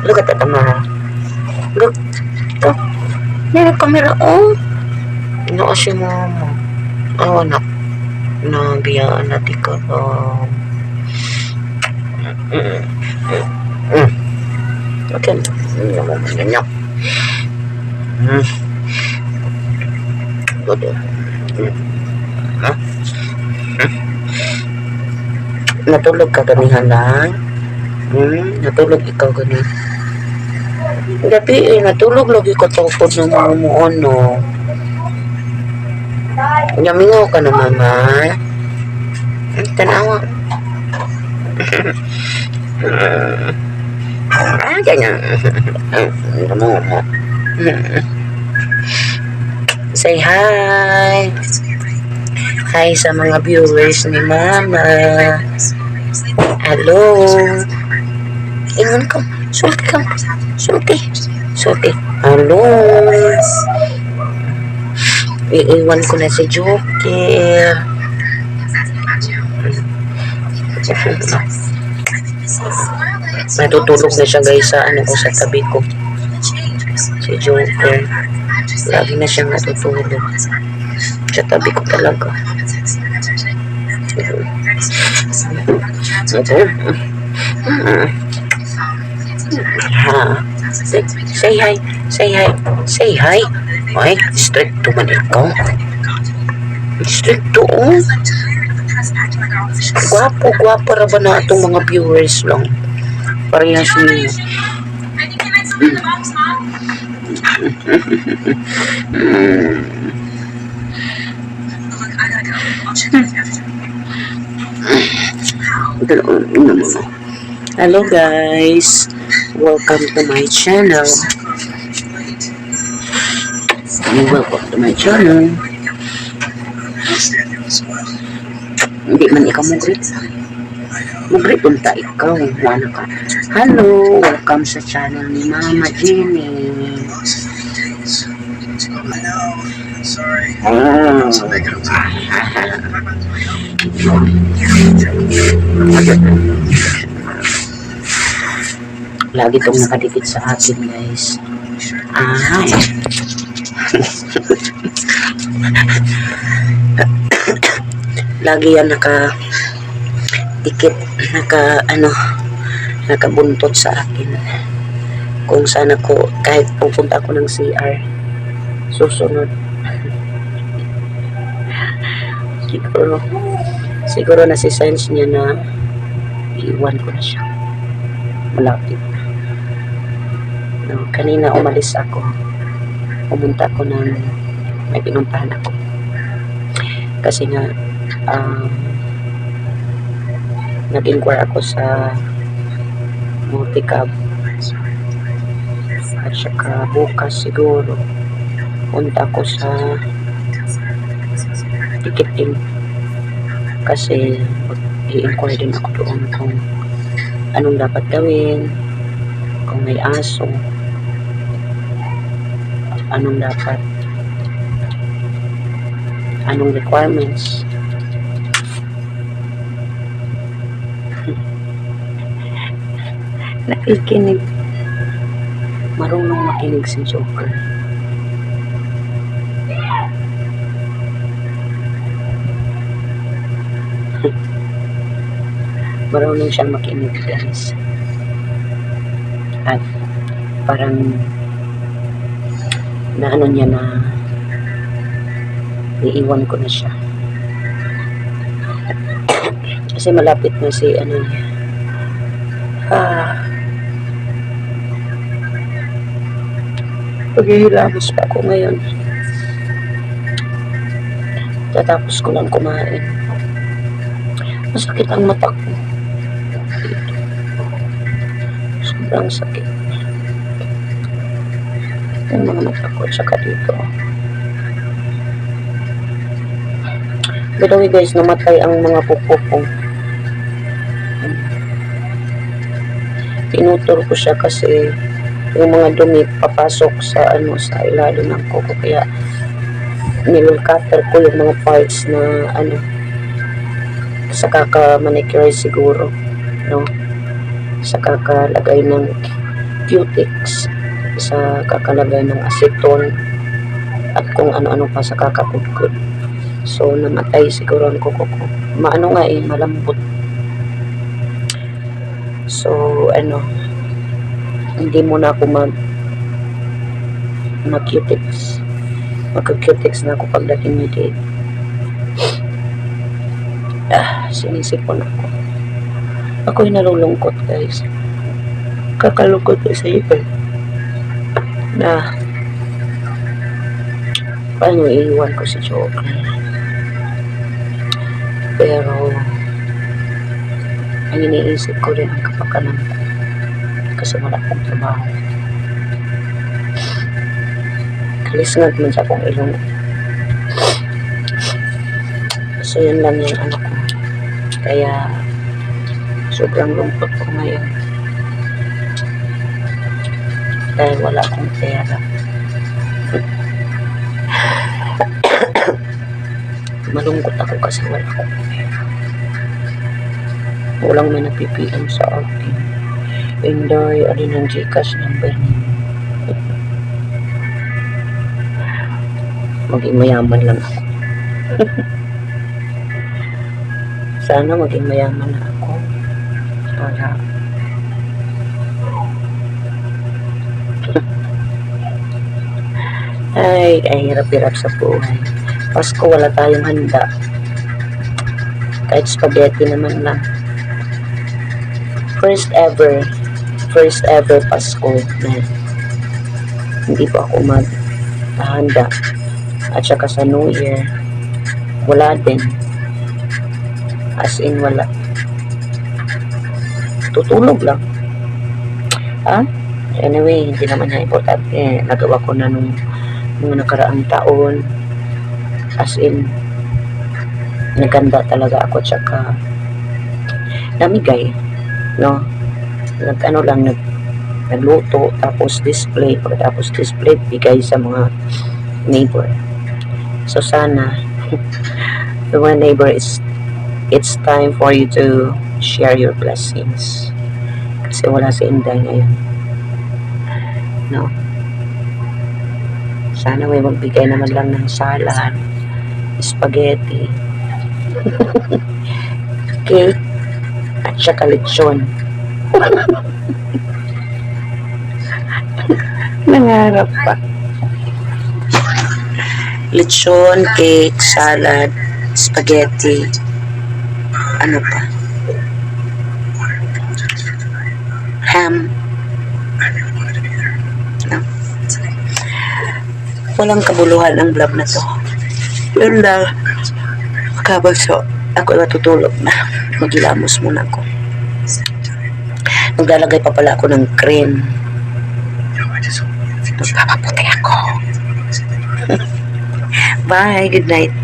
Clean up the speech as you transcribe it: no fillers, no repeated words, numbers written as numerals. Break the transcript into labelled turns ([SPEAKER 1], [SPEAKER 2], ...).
[SPEAKER 1] Look at the camera. Look. Ito. Yan ang camera. Oh. Ino si mama. Oh, anak. Nabiyaan natin ka. Okay. Ganyan. Natulog ka ganihan lang? Natulog ikaw ganin? Gabi natulog lagi ka tawpod ng mga muon, no? Yamingaw ka na, mama. Tanawa. Ganyan. Say hi. Hi sa mga viewers ni mama. Hello. Ingon ka. Sulti ka. Sulti. Hello. Iiwan ko na si Joker. Natutulog na siya guys sa ano ko sa tabi ko. Si Joker. Lagi na siyang natutulog. Sa tabi ko talaga. Say hi. Ay, strict to man ikaw. Strict to, oh. Gwapo ra ba na itong mga viewers lang? Parehas niyo. Hello guys, welcome to my channel. Hindi man ikaw mag-greet unta ikaw, wala ka. Hello, welcome sa channel ni Mama Jenny. Lagi itong nakadikit sa akin guys. Lagi yan nakadikit, nakabuntot sa akin. Kung saan ako, kahit pupunta ako ng CR, susunod. Siguro nasi-sense niya na iiwan ko na siya. Malapit. No, kanina umalis ako. Pumunta ako ng may pinuntahan ako. Kasi nga nag-inquire ako sa multicab at saka bukas siguro punta ko sa ticketing kasi i-inquire din ako doon kung anong dapat gawin, kung may aso, anong requirements. Nakikinig. Marunong makinig si Joker. Marunong siyang makinig guys. At parang na ano niya na iiwan ko na siya. Kasi malapit na si ano niya. Paghihilamos pa ako ngayon. Tatapos ko lang kumain. Masakit ang mata ko. Dito. Sobrang sakit. Yung mga mata ko, tsaka dito. By the way guys, namatay ang mga pupo ko. Tinuturo ko siya kasi yung mga dumi papasok sa sa ilalim ng kuko, kaya nilulcutter ko yung mga parts na sa kaka-manicure siguro, no? Sa kakalagay ng cutex, sa kakalagay ng acetone, at kung ano-ano pa sa kakakudkod. So, namatay siguro ang kuko ko. Maano nga malambot. So, hindi muna ako mag-cutex. Magka-cutex na ako pagdating ni date. Sinisipon ako. Ako'y nalulungkot, guys. Kakalungkot ko sa iyo na paano iiwan ko si Joker. Pero ang iniisip ko rin ang kapakanan ko kasi wala akong trabaho. Kalisngat man sa akong ilong. So yun lang yung ano ko. Kaya sobrang lungkot ko ngayon dahil wala akong pera. Malungkot ako kasi wala akong pera. Walang may napipilang sa akin. Inday, alin ang Gcash number niyo? Maging mayaman lang ako. Sana maging mayaman na ako para ay hirap-hirap sa buhay. Pasko wala tayong handa, kahit spaghetti naman lang. First ever Pasko na hindi pa ako maghahanda. At saka sa New Year wala din. As in, wala. Tutulog lang. Anyway, hindi naman niya importante. Nagawa ko na nung nakaraang taon. As in, naganda talaga ako. Tsaka, namigay. No? Nagluto. Tapos display. Pagkatapos display, bigay sa mga neighbor. So, sana, the mga neighbor it's time for you to share your blessings. Kasi wala si Inday ngayon. No? Sana may magbigay naman lang ng salad, spaghetti, cake, at saka lechon. Nangarap pa. Lechon, cake, salad, spaghetti, ano pa? Ham. No? Walang kabuluhan ang vlog na to. Yun lang. Makabagso. Ako ay matutulog na. Maghilamos muna ako. Maglalagay pa pala ako ng cream. Magpapaputi ako. Bye. Good night.